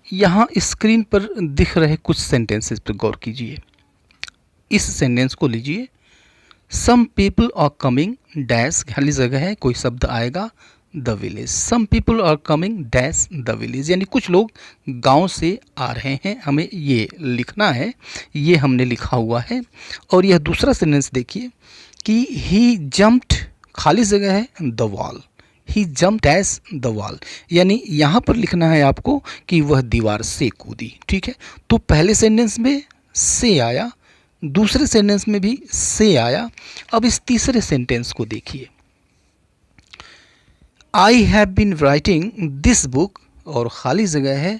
यहाँ स्क्रीन पर दिख रहे कुछ सेंटेंसेस पर गौर कीजिए। इस सेंटेंस को लीजिए, some people are coming dash, खाली जगह है, कोई शब्द आएगा the village. Some people are coming dash the village, यानी कुछ लोग गांव से आ रहे हैं, हमें ये लिखना है, ये हमने लिखा हुआ है। और यह दूसरा सेंटेंस देखिए कि ही जम्प्ड, खाली जगह है the wall, he jump dash the wall, यानी यहाँ पर लिखना है आपको कि वह दीवार से कूदी। ठीक है, तो पहले सेंटेंस में से आया, दूसरे सेंटेंस में भी से आया। अब इस तीसरे सेंटेंस को देखिए, I have been writing this book, और खाली जगह है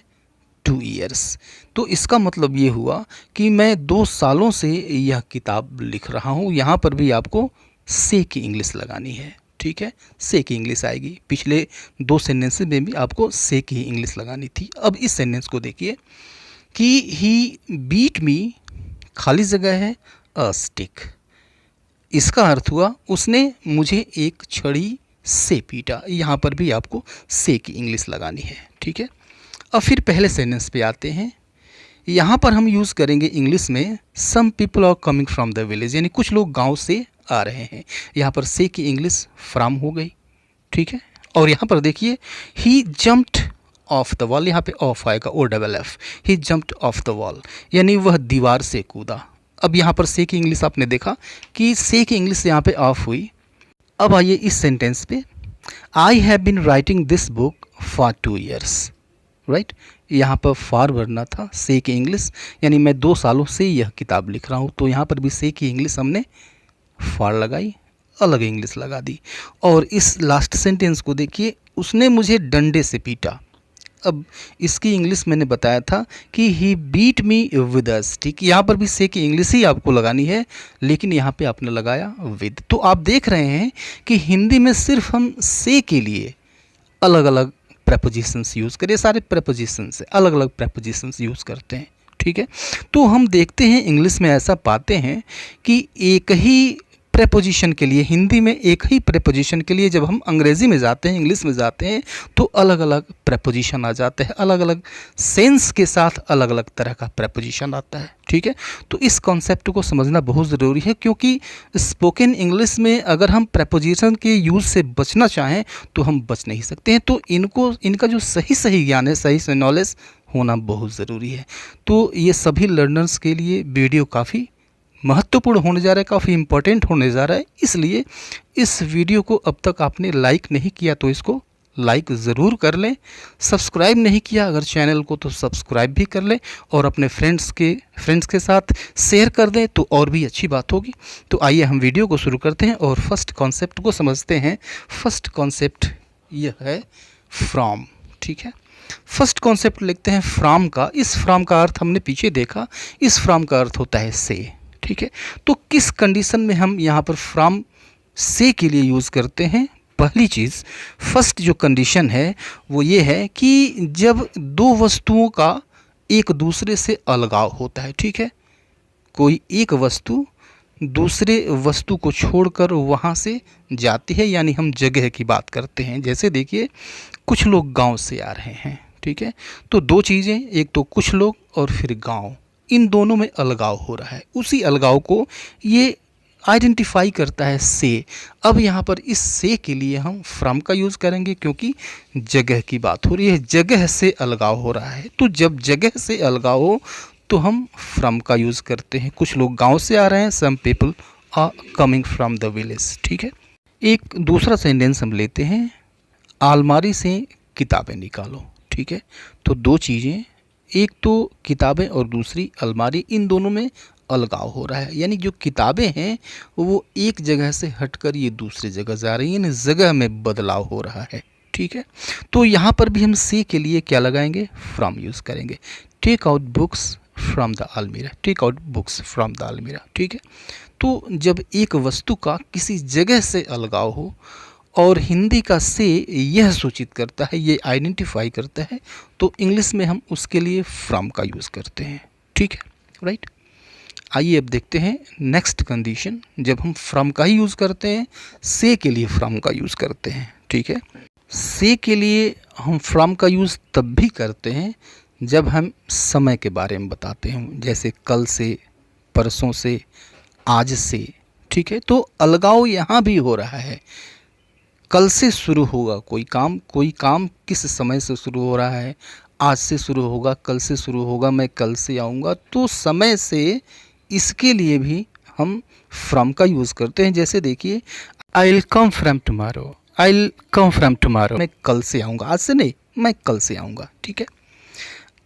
2 ईयर्स। तो इसका मतलब ये हुआ कि मैं 2 सालों से यह किताब लिख रहा हूँ। यहाँ पर भी आपको से की इंग्लिश लगानी है। ठीक है, से की इंग्लिश आएगी। पिछले 2 सेंटेंस में भी आपको से की इंग्लिश लगानी थी। अब इस सेंटेंस को देखिए कि ही बीट मी, खाली जगह है अ स्टिक। इसका अर्थ हुआ उसने मुझे एक छड़ी से पीटा। यहाँ पर भी आपको से की इंग्लिश लगानी है। ठीक है, अब फिर पहले सेंटेंस पे आते हैं। यहाँ पर हम यूज़ करेंगे इंग्लिश में some people are coming from the village, यानी कुछ लोग गांव से आ रहे हैं। यहाँ पर से की इंग्लिश फ्रॉम हो गई। ठीक है, और यहाँ पर देखिए ही जम्प्ड ऑफ द वॉल, यहाँ पे ऑफ आएगा OFF, he jumped of the wall, यानी वह दीवार से कूदा। अब यहाँ पर से की इंग्लिश आपने देखा कि से की इंग्लिश यहाँ पे ऑफ हुई। अब आइए इस सेंटेंस पे, I have been writing this book for 2 years, right. यहाँ पर फॉर वरना था से की इंग्लिश, यानी मैं 2 सालों से यह किताब लिख रहा हूँ। तो यहाँ पर भी से की इंग्लिश हमने फॉर लगाई, अलग इंग्लिश लगा दी। और इस लास्ट सेंटेंस को देखिए, उसने मुझे डंडे से पीटा। अब इसकी इंग्लिश मैंने बताया था कि he beat me with a stick. यहाँ पर भी से की इंग्लिश ही आपको लगानी है, लेकिन यहाँ पे आपने लगाया विद। तो आप देख रहे हैं कि हिंदी में सिर्फ हम से के लिए अलग अलग प्रेपोजिशंस यूज़ करें, सारे प्रेपोजिशंस अलग अलग प्रेपोजिशंस यूज़ करते हैं। ठीक है, तो हम देखते हैं इंग्लिश में ऐसा पाते हैं कि एक ही प्रेपोजिशन के लिए, हिंदी में एक ही प्रेपोजिशन के लिए जब हम अंग्रेज़ी में जाते हैं, इंग्लिश में जाते हैं, तो अलग अलग प्रेपोजिशन आ जाते हैं, अलग अलग सेंस के साथ अलग अलग तरह का प्रेपोजिशन आता है। ठीक है, तो इस कॉन्सेप्ट को समझना बहुत ज़रूरी है, क्योंकि स्पोकन इंग्लिश में अगर हम प्रेपोजिशन के यूज़ से बचना चाहें तो हम बच नहीं सकते हैं। तो इनका जो सही ज्ञान है, सही से नॉलेज होना बहुत ज़रूरी है। तो ये सभी लर्नर्स के लिए वीडियो काफ़ी महत्वपूर्ण होने जा रहा है, काफ़ी इम्पोर्टेंट होने जा रहा है। इसलिए इस वीडियो को अब तक आपने लाइक नहीं किया तो इसको लाइक ज़रूर कर लें। सब्सक्राइब नहीं किया अगर चैनल को तो सब्सक्राइब भी कर लें, और अपने फ्रेंड्स के साथ शेयर कर दें तो और भी अच्छी बात होगी। तो आइए हम वीडियो को शुरू करते हैं और फर्स्ट कॉन्सेप्ट को समझते हैं। फर्स्ट कॉन्सेप्ट यह है फ्रॉम। ठीक है, फर्स्ट कॉन्सेप्ट लिखते हैं फ्रॉम का। इस फ्रॉम का अर्थ हमने पीछे देखा, इस फ्रॉम का अर्थ होता है से। ठीक है, तो किस कंडीशन में हम यहाँ पर फ्रॉम से के लिए यूज़ करते हैं? पहली चीज़, फर्स्ट जो कंडीशन है वो ये है कि जब 2 वस्तुओं का एक दूसरे से अलगाव होता है। ठीक है, कोई एक वस्तु दूसरे वस्तु को छोड़कर वहाँ से जाती है, यानी हम जगह की बात करते हैं। जैसे देखिए, कुछ लोग गांव से आ रहे हैं। ठीक है, तो 2 चीज़ें, एक तो कुछ लोग और फिर गांव, इन दोनों में अलगाव हो रहा है। उसी अलगाव को ये आइडेंटिफाई करता है से। अब यहाँ पर इस से के लिए हम फ्रॉम का यूज़ करेंगे, क्योंकि जगह की बात हो रही है, जगह से अलगाव हो रहा है। तो जब जगह से अलगाव हो तो हम फ्रॉम का यूज़ करते हैं। कुछ लोग गांव से आ रहे हैं, some people are coming from the village. ठीक है, एक दूसरा सेंटेंस हम लेते हैं, अलमारी से किताबें निकालो। ठीक है, तो 2 चीज़ें, एक तो किताबें और दूसरी अलमारी, इन दोनों में अलगाव हो रहा है। यानी जो किताबें हैं वो एक जगह से हटकर ये दूसरी जगह जा रही हैं, यानी जगह में बदलाव हो रहा है। ठीक है, तो यहाँ पर भी हम से के लिए क्या लगाएंगे? फ्रॉम यूज़ करेंगे। Take out books from the almirah, take out books from the almirah. ठीक है, तो जब एक वस्तु का किसी जगह से अलगाव हो और हिंदी का से यह सूचित करता है, ये आइडेंटिफाई करता है, तो इंग्लिश में हम उसके लिए फ्रॉम का यूज़ करते हैं। ठीक है, राइट। आइए अब देखते हैं नेक्स्ट कंडीशन, जब हम फ्रॉम का ही यूज़ करते हैं, से के लिए फ्रॉम का यूज़ करते हैं। ठीक है, से के लिए हम फ्रॉम का यूज़ तब भी करते हैं जब हम समय के बारे में बताते हैं, जैसे कल से, परसों से, आज से, ठीक है, तो अलगाव यहाँ भी हो रहा है। कल से शुरू होगा कोई काम किस समय से शुरू हो रहा है, आज से शुरू होगा, कल से शुरू होगा, मैं कल से आऊँगा, तो समय से इसके लिए भी हम फ्रॉम का यूज़ करते हैं। जैसे देखिए, I will come from tomorrow, I will come from tomorrow, मैं कल से आऊँगा, आज से नहीं, मैं कल से आऊँगा, ठीक है।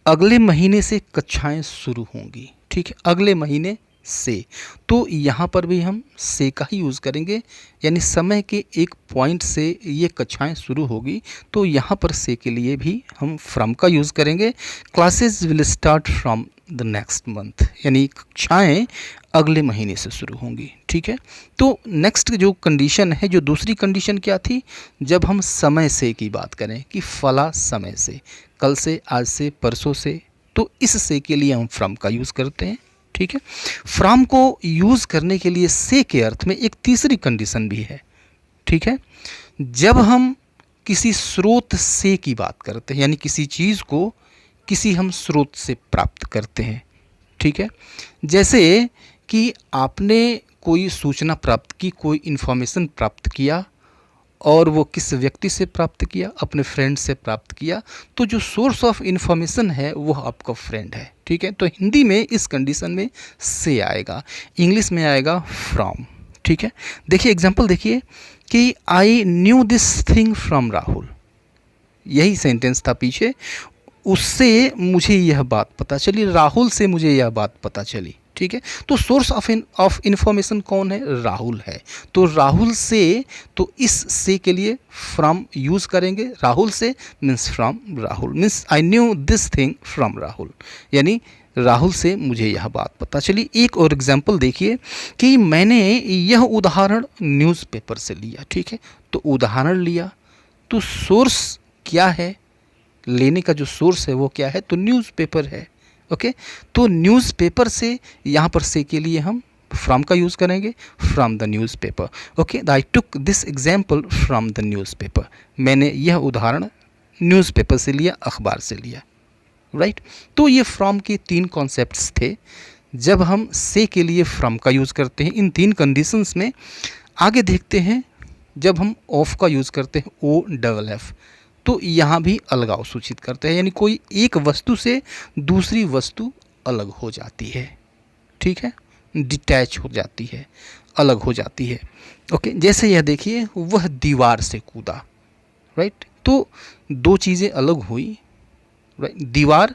अगले महीने से कक्षाएं शुरू होंगी, ठीक है, अगले महीने से, तो यहाँ पर भी हम से का ही यूज़ करेंगे, यानी समय के एक पॉइंट से ये कक्षाएं शुरू होगी, तो यहाँ पर से के लिए भी हम फ्रॉम का यूज़ करेंगे। Classes will start from the next month, यानी कक्षाएं अगले महीने से शुरू होंगी, ठीक है। तो नेक्स्ट जो कंडीशन है, जो दूसरी कंडीशन क्या थी, जब हम समय से की बात करें कि फला समय से, कल से, आज से, परसों से, तो इस से के लिए हम फ्रॉम का यूज़ करते हैं, ठीक है। फ्रॉम को यूज़ करने के लिए से के अर्थ में एक तीसरी कंडीशन भी है, ठीक है। जब हम किसी स्रोत से की बात करते हैं, यानी किसी चीज़ को किसी हम स्रोत से प्राप्त करते हैं, ठीक है। जैसे कि आपने कोई सूचना प्राप्त की, कोई इन्फॉर्मेशन प्राप्त किया, और वो किस व्यक्ति से प्राप्त किया, अपने फ्रेंड से प्राप्त किया, तो जो सोर्स ऑफ इन्फॉर्मेशन है वो आपका फ्रेंड है, ठीक है। तो हिंदी में इस कंडीशन में से आएगा, इंग्लिश में आएगा फ्रॉम, ठीक है। देखिए एग्जांपल देखिए कि I knew this thing from Rahul, यही सेंटेंस था पीछे, उससे मुझे यह बात पता चली, राहुल से मुझे यह बात पता चली, ठीक है। तो सोर्स ऑफ इन्फॉर्मेशन कौन है, राहुल है। तो राहुल से, तो इस से के लिए फ्रॉम यूज़ करेंगे, राहुल से means from Rahul, means I knew this thing from Rahul, यानी राहुल से मुझे यह बात पता चली। एक और एग्जांपल देखिए कि मैंने यह उदाहरण न्यूज़पेपर से लिया, ठीक है। तो उदाहरण लिया, तो सोर्स क्या है, लेने का जो सोर्स है वो क्या है, तो न्यूज़पेपर है, ओके। तो न्यूज़पेपर से, यहाँ पर से के लिए हम फ्रॉम का यूज़ करेंगे, from the newspaper, okay. I took this example from the newspaper, मैंने यह उदाहरण न्यूज़पेपर से लिया, अखबार से लिया, राइट। तो ये फ्रॉम के तीन कॉन्सेप्ट्स थे जब हम से के लिए फ्रॉम का यूज़ करते हैं इन तीन कंडीशंस में। आगे देखते हैं जब हम ऑफ का यूज़ करते हैं, ओ डबल एफ, तो यहाँ भी अलगाव सूचित करते हैं, यानी कोई एक वस्तु से दूसरी वस्तु अलग हो जाती है, ठीक है, डिटैच हो जाती है, अलग हो जाती है, ओके। जैसे यह देखिए, वह दीवार से कूदा, राइट। तो दो चीज़ें अलग हुई, राइट। दीवार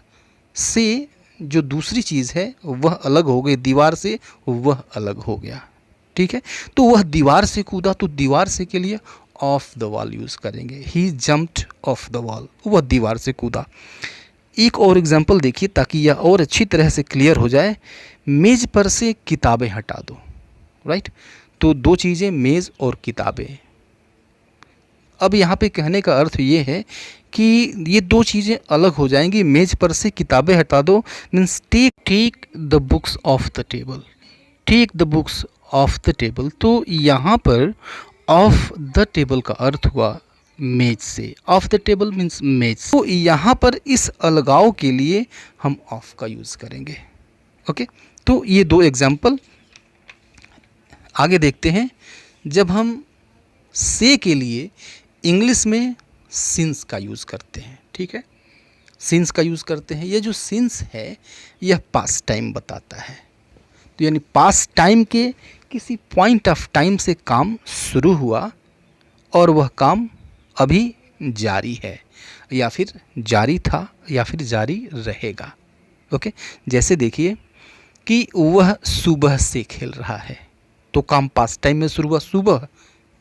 से जो दूसरी चीज़ है वह अलग हो गई, दीवार से वह अलग हो गया, ठीक है। तो वह दीवार से कूदा, तो दीवार से के लिए ऑफ द वॉल यूज़ करेंगे, ही जम्प्ड ऑफ द वॉल, वह दीवार से कूदा। एक और एग्जांपल देखिए ताकि यह और अच्छी तरह से क्लियर हो जाए, मेज़ पर से किताबें हटा दो, राइट। तो दो चीज़ें, मेज़ और किताबें। अब यहाँ पे कहने का अर्थ ये है कि ये दो चीज़ें अलग हो जाएंगी, मेज़ पर से किताबें हटा दो means take the books off the table, take the books off the table. तो यहाँ पर ऑफ द टेबल का अर्थ हुआ मेज से, ऑफ द टेबल मीन्स मेज। तो यहाँ पर इस अलगाव के लिए हम ऑफ का यूज़ करेंगे, ओके। तो ये दो एग्जाम्पल। आगे देखते हैं, जब हम से के लिए इंग्लिश में सिंस का यूज़ करते हैं, ठीक है, सिंस का यूज़ करते हैं। ये जो सिंस है यह पास्ट टाइम बताता है, तो यानी पास्ट टाइम के किसी पॉइंट ऑफ टाइम से काम शुरू हुआ और वह काम अभी जारी है, या फिर जारी था, या फिर जारी रहेगा, ओके। जैसे देखिए कि वह सुबह से खेल रहा है, तो काम पास्ट टाइम में शुरू हुआ सुबह,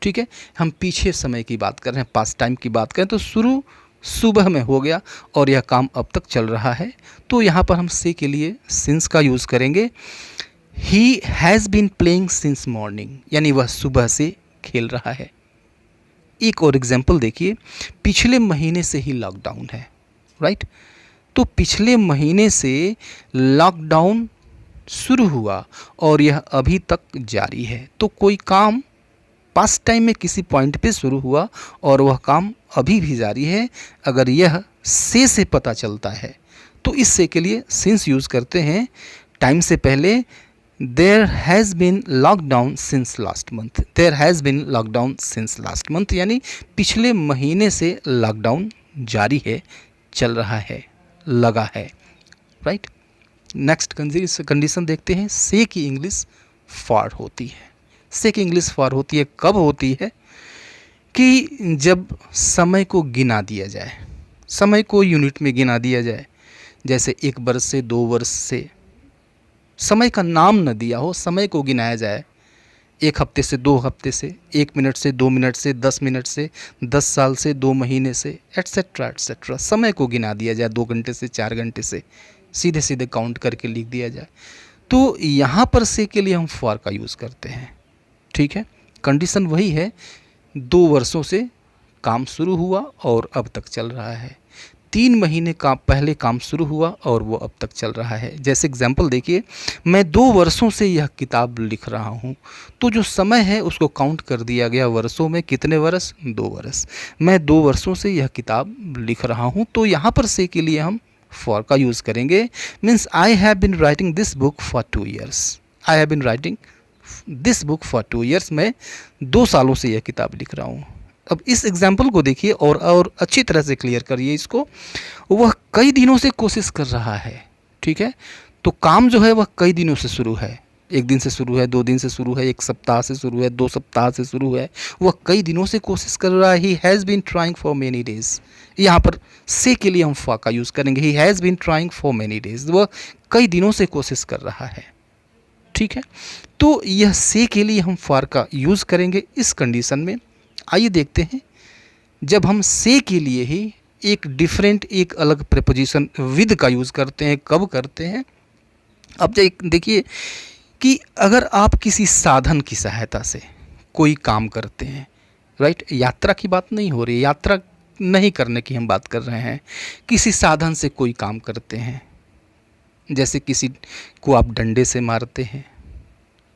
ठीक है। हम पीछे समय की बात कर रहे हैं, पास्ट टाइम की बात करें तो शुरू सुबह में हो गया और यह काम अब तक चल रहा है, तो यहाँ पर हम से के लिए सिंस का यूज़ करेंगे। He has been playing since morning, यानी वह सुबह से खेल रहा है। एक और एग्जाम्पल देखिए, पिछले महीने से ही लॉकडाउन है, राइट। तो पिछले महीने से लॉकडाउन शुरू हुआ और यह अभी तक जारी है, तो कोई काम पास्ट टाइम में किसी पॉइंट पे शुरू हुआ और वह काम अभी भी जारी है। अगर यह से पता चलता है तो इस से के लिए सिंस यूज़ करते हैं टाइम से पहले। There has been lockdown since last month, there has been lockdown since last month, यानी पिछले महीने से लॉकडाउन जारी है, चल रहा है, लगा है, राइट। नेक्स्ट कंडीशन देखते हैं। से की इंग्लिश फॉर होती है। से की इंग्लिश फॉर होती है कब होती है? कि जब समय को गिना दिया जाए, समय को यूनिट में गिना दिया जाए, जैसे 1 वर्ष से 2 वर्ष से, समय का नाम न दिया हो, समय को गिनाया जाए 1 हफ्ते से 2 हफ्ते से, 1 मिनट से 2 मिनट से, 10 मिनट से, 10 साल से, 2 महीने से, एट्सेट्रा एट्सेट्रा। समय को गिना दिया जाए 2 घंटे से, 4 घंटे से, सीधे सीधे काउंट करके लिख दिया जाए। तो यहाँ पर से के लिए हम फॉर का यूज़ करते हैं, ठीक है। कंडीशन वही है, 2 वर्षों से काम शुरू हुआ और अब तक चल रहा है। 3 महीने का पहले काम शुरू हुआ और वो अब तक चल रहा है। जैसे एग्जाम्पल देखिए, मैं 2 वर्षों से यह किताब लिख रहा हूँ, तो जो समय है उसको काउंट कर दिया गया वर्षों में। कितने वर्ष? 2 वर्ष। मैं 2 वर्षों से यह किताब लिख रहा हूँ, तो यहाँ पर से के लिए हम फॉर का यूज़ करेंगे। Means I have been writing this book for 2 years. I have been writing this book for 2 years. मैं 2 सालों से यह किताब लिख रहा हूँ। अब इस एग्जाम्पल को देखिए और अच्छी तरह से क्लियर करिए इसको। वह कई दिनों से कोशिश कर रहा है, ठीक है। तो काम जो है वह कई दिनों से शुरू है। 1 दिन से शुरू है, 2 दिन से शुरू है, 1 सप्ताह से शुरू है, 2 सप्ताह से शुरू है। वह कई दिनों से कोशिश कर रहा है। He has been trying for many days. यहाँ पर से के लिए हम फॉर का यूज़ करेंगे। He has been trying for many days. वह कई दिनों से कोशिश कर रहा है, ठीक है। तो यह से के लिए हम फॉर का यूज़ करेंगे इस कंडीशन में। आइए देखते हैं, जब हम से के लिए ही एक डिफरेंट, एक अलग प्रीपोजिशन विद का यूज़ करते हैं, कब करते हैं। अब देखिए कि अगर आप किसी साधन की सहायता से कोई काम करते हैं, राइट, यात्रा की बात नहीं हो रही, यात्रा नहीं करने की हम बात कर रहे हैं। किसी साधन से कोई काम करते हैं, जैसे किसी को आप डंडे से मारते हैं,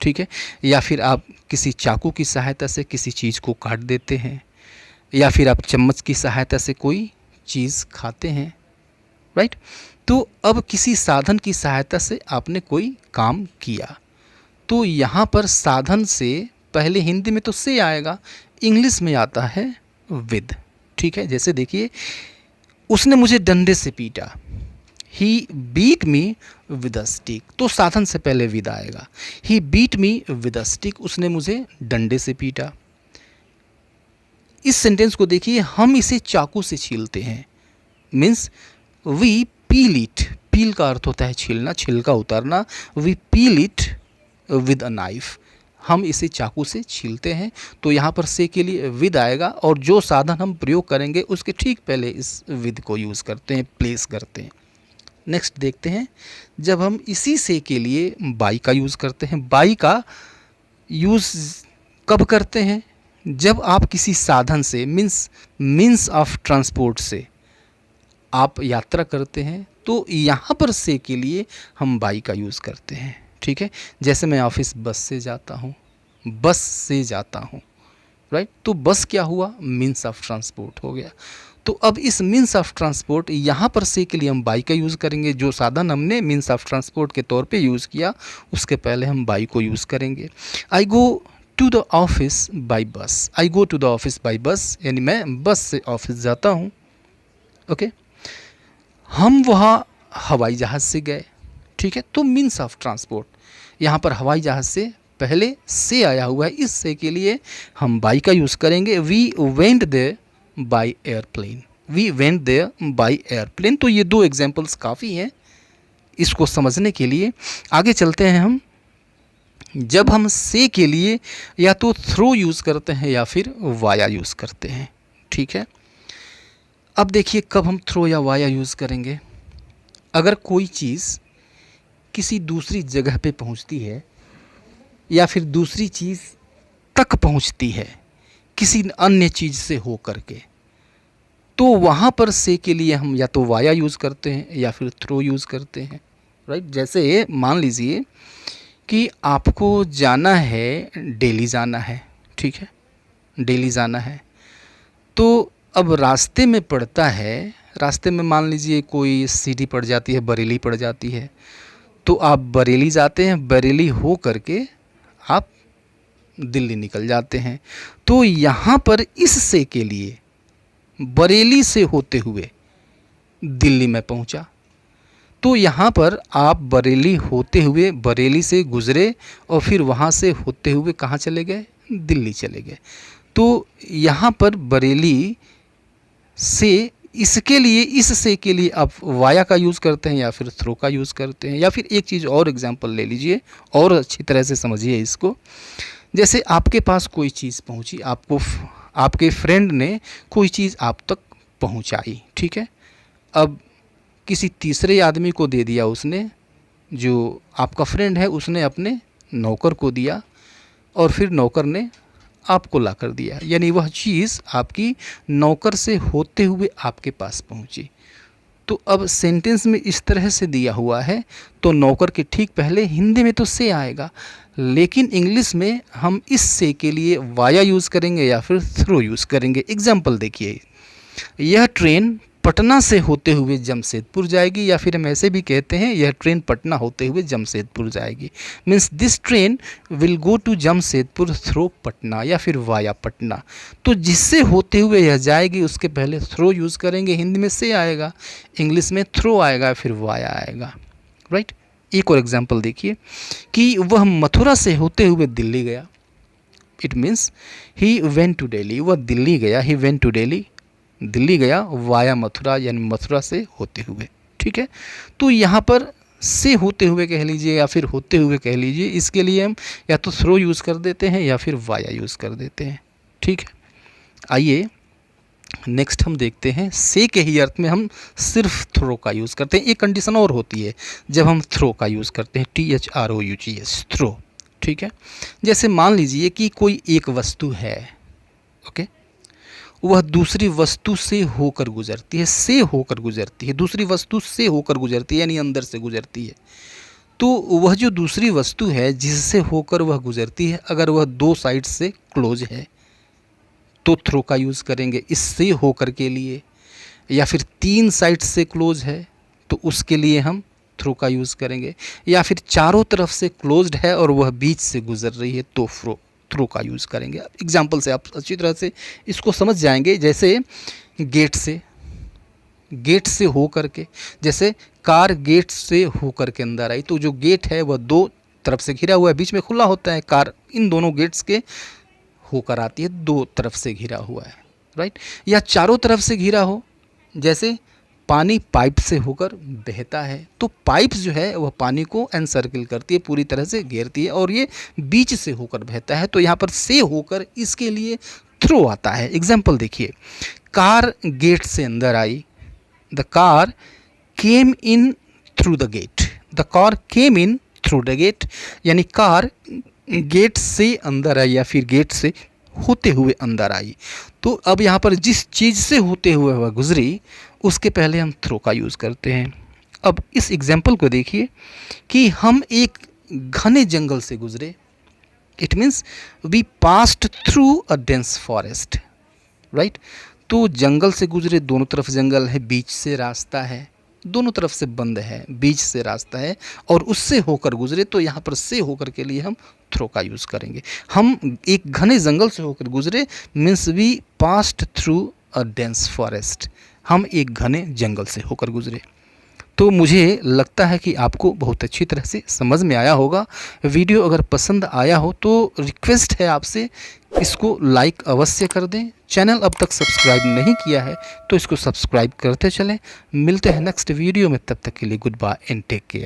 ठीक है, या फिर आप किसी चाकू की सहायता से किसी चीज़ को काट देते हैं, या फिर आप चम्मच की सहायता से कोई चीज़ खाते हैं, राइट। तो अब किसी साधन की सहायता से आपने कोई काम किया, तो यहाँ पर साधन से पहले हिंदी में तो से आएगा, इंग्लिश में आता है विद, ठीक है। जैसे देखिए, उसने मुझे डंडे से पीटा, he beat me with a stick, तो साधन से पहले विद आएगा। He beat me with a stick, उसने मुझे डंडे से पीटा। इस सेंटेंस को देखिए, हम इसे चाकू से छीलते हैं, means we peel it. Peel का अर्थ होता है छीलना, छिलका उतारना। We peel it with a knife, हम इसे चाकू से छीलते हैं। तो यहाँ पर से के लिए विद आएगा, और जो साधन हम प्रयोग करेंगे उसके ठीक पहले इस विद को यूज़ करते हैं, प्लेस करते हैं। नेक्स्ट देखते हैं, जब हम इसी से के लिए बाई का यूज़ करते हैं। बाई का यूज़ कब करते हैं? जब आप किसी साधन से, मीन्स ऑफ ट्रांसपोर्ट से आप यात्रा करते हैं, तो यहाँ पर से के लिए हम बाई का यूज़ करते हैं, ठीक है। जैसे मैं ऑफिस बस से जाता हूँ, बस से जाता हूँ, राइट। तो बस क्या हुआ? मीन्स ऑफ ट्रांसपोर्ट हो गया। तो अब इस मीन्स ऑफ ट्रांसपोर्ट, यहाँ पर से के लिए हम बाई का यूज़ करेंगे। जो साधन हमने मीन्स ऑफ ट्रांसपोर्ट के तौर पे यूज़ किया, उसके पहले हम बाई को यूज़ करेंगे। I go to the office by bus. I go to the office by bus, यानी मैं बस से ऑफिस जाता हूँ, ओके। हम वहाँ हवाई जहाज़ से गए, ठीक है। तो मीन्स ऑफ ट्रांसपोर्ट, यहाँ पर हवाई जहाज़ से पहले से आया हुआ है, इस से के लिए हम बाई का यूज़ करेंगे। We went there by airplane. We went there by airplane. तो ये 2 एग्जाम्पल्स काफ़ी हैं इसको समझने के लिए। आगे चलते हैं हम। जब हम से के लिए या तो थ्रो यूज़ करते हैं या फिर वाया यूज़ करते हैं, ठीक है। अब देखिए, कब हम थ्रो या वाया यूज़ करेंगे। अगर कोई चीज़ किसी दूसरी जगह पे पहुंचती है या फिर दूसरी चीज़ तक पहुंचती है किसी अन्य चीज़ से हो करके, तो वहाँ पर से के लिए हम या तो वाया यूज़ करते हैं या फिर थ्रो यूज़ करते हैं, राइट। जैसे मान लीजिए कि आपको जाना है, दिल्ली जाना है, ठीक है, दिल्ली जाना है। तो अब रास्ते में पड़ता है रास्ते में मान लीजिए कोई सिटी पड़ जाती है, बरेली पड़ जाती है, तो आप बरेली जाते हैं, बरेली हो करके आप दिल्ली निकल जाते हैं। तो यहाँ पर इस से के लिए बरेली से होते हुए दिल्ली में पहुँचा, तो यहाँ पर आप बरेली होते हुए बरेली से गुज़रे और फिर वहाँ से होते हुए कहाँ चले गए, दिल्ली चले गए। तो यहाँ पर बरेली से इसके लिए, इस से के लिए आप वाया का यूज़ करते हैं या फिर थ्रो का यूज़ करते हैं। या फिर एक चीज़ और एग्जांपल ले लीजिए और अच्छी तरह से समझिए इसको। जैसे आपके पास कोई चीज़ पहुंची, आपको आपके फ्रेंड ने कोई चीज़ आप तक पहुंचाई, ठीक है। अब किसी तीसरे आदमी को दे दिया उसने, जो आपका फ्रेंड है उसने अपने नौकर को दिया और फिर नौकर ने आपको ला कर दिया, यानी वह चीज़ आपकी नौकर से होते हुए आपके पास पहुंची। तो अब सेंटेंस में इस तरह से दिया हुआ है, तो नौकर के ठीक पहले हिंदी में तो से आएगा, लेकिन इंग्लिश में हम इस से के लिए वाया यूज़ करेंगे या फिर थ्रो यूज़ करेंगे। एग्जाम्पल देखिए, यह ट्रेन पटना से होते हुए जमशेदपुर जाएगी, या फिर हम ऐसे भी कहते हैं यह ट्रेन पटना होते हुए जमशेदपुर जाएगी। Means this train will go to Jamshedpur through Patna या फिर वाया पटना। तो जिससे होते हुए यह जाएगी उसके पहले थ्रो यूज़ करेंगे, हिंदी में से आएगा, इंग्लिश में थ्रो आएगा, फिर वाया आएगा, राइट। एक और एग्जाम्पल देखिए कि वह मथुरा से होते हुए दिल्ली गया। It means he went to Delhi, वह दिल्ली गया, he went to Delhi, Delhi गया वाया मथुरा, यानी मथुरा से होते हुए, ठीक है। तो यहाँ पर से होते हुए कह लीजिए या फिर होते हुए कह लीजिए, इसके लिए हम या तो थ्रो यूज़ कर देते हैं या फिर वाया यूज़ कर देते हैं, ठीक है। आइए नेक्स्ट हम देखते हैं, से के ही अर्थ में हम सिर्फ थ्रो का यूज़ करते हैं। एक कंडीशन और होती है जब हम थ्रो का यूज़ करते हैं, THROUGH, थ्रो, ठीक है। जैसे मान लीजिए कि कोई एक वस्तु है, ओके, वह दूसरी वस्तु से होकर गुजरती है, से होकर गुजरती है, दूसरी वस्तु से होकर गुजरती है, यानी अंदर से गुजरती है। तो वह जो दूसरी वस्तु है जिससे होकर वह गुजरती है, अगर वह दो साइड से क्लोज है तो थ्रो का यूज़ करेंगे इससे होकर के लिए, या फिर तीन साइड से क्लोज है तो उसके लिए हम थ्रो का यूज़ करेंगे, या फिर चारों तरफ से क्लोज्ड है और वह बीच से गुजर रही है तो थ्रो का यूज़ करेंगे। एग्जाम्पल से आप अच्छी तरह से इसको समझ जाएंगे। जैसे गेट से हो करके, जैसे कार गेट से हो करके अंदर आई, तो जो गेट है वह दो तरफ से घिरा हुआ है, बीच में खुला होता है, कार इन दोनों गेट्स के होकर आती है, दो तरफ से घिरा हुआ है, राइट। या चारों तरफ से घिरा हो, जैसे पानी पाइप से होकर बहता है, तो पाइप जो है वह पानी को एनसर्किल करती है, पूरी तरह से घेरती है, और ये बीच से होकर बहता है, तो यहाँ पर से होकर इसके लिए थ्रो आता है। एग्जाम्पल देखिए, कार गेट से अंदर आई, the car came in through the gate, the car came in through the gate, यानी कार गेट से अंदर आई या फिर गेट से होते हुए अंदर आई। तो अब यहाँ पर जिस चीज़ से होते हुए वह गुजरी उसके पहले हम थ्रो का यूज़ करते हैं। अब इस एग्जाम्पल को देखिए कि हम एक घने जंगल से गुजरे, it means we passed through a dense forest, right. तो जंगल से गुजरे, दोनों तरफ जंगल है, बीच से रास्ता है, दोनों तरफ से बंद है, बीच से रास्ता है, और उससे होकर गुजरे, तो यहाँ पर से होकर के लिए हम थ्रो का यूज़ करेंगे। हम एक घने जंगल से होकर गुजरे means we passed through a dense forest, हम एक घने जंगल से होकर गुजरे। तो मुझे लगता है कि आपको बहुत अच्छी तरह से समझ में आया होगा। वीडियो अगर पसंद आया हो तो रिक्वेस्ट है आपसे, इसको लाइक अवश्य कर दें। चैनल अब तक सब्सक्राइब नहीं किया है तो इसको सब्सक्राइब करते चलें। मिलते हैं नेक्स्ट वीडियो में, तब तक के लिए goodbye and take care.